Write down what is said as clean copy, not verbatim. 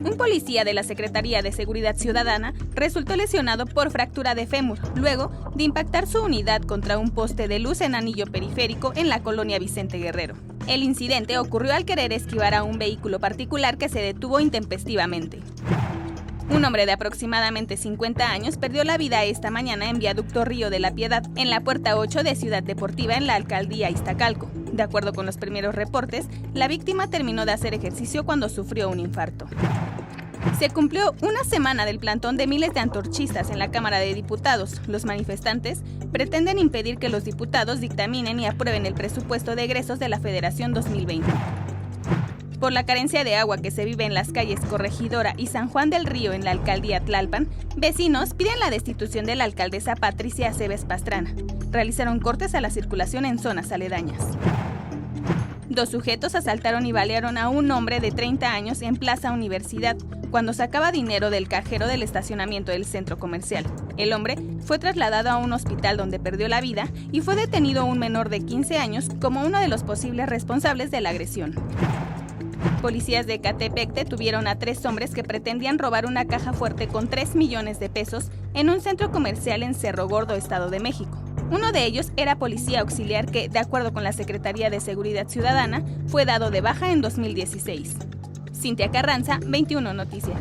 Un policía de la Secretaría de Seguridad Ciudadana resultó lesionado por fractura de fémur, luego de impactar su unidad contra un poste de luz en anillo periférico en la colonia Vicente Guerrero. El incidente ocurrió al querer esquivar a un vehículo particular que se detuvo intempestivamente. Un hombre de aproximadamente 50 años perdió la vida esta mañana en Viaducto Río de la Piedad, en la Puerta 8 de Ciudad Deportiva, en la alcaldía Iztacalco. De acuerdo con los primeros reportes, la víctima terminó de hacer ejercicio cuando sufrió un infarto. Se cumplió una semana del plantón de miles de antorchistas en la Cámara de Diputados. Los manifestantes pretenden impedir que los diputados dictaminen y aprueben el presupuesto de egresos de la Federación 2020. Por la carencia de agua que se vive en las calles Corregidora y San Juan del Río en la alcaldía Tlalpan, vecinos piden la destitución de la alcaldesa Patricia Aceves Pastrana. Realizaron cortes a la circulación en zonas aledañas. 2 sujetos asaltaron y balearon a un hombre de 30 años en Plaza Universidad cuando sacaba dinero del cajero del estacionamiento del centro comercial. El hombre fue trasladado a un hospital donde perdió la vida y fue detenido un menor de 15 años como uno de los posibles responsables de la agresión. Policías de Ecatepec detuvieron a 3 hombres que pretendían robar una caja fuerte con 3 millones de pesos en un centro comercial en Cerro Gordo, Estado de México. Uno de ellos era policía auxiliar que, de acuerdo con la Secretaría de Seguridad Ciudadana, fue dado de baja en 2016. Cintia Carranza, 21 Noticias.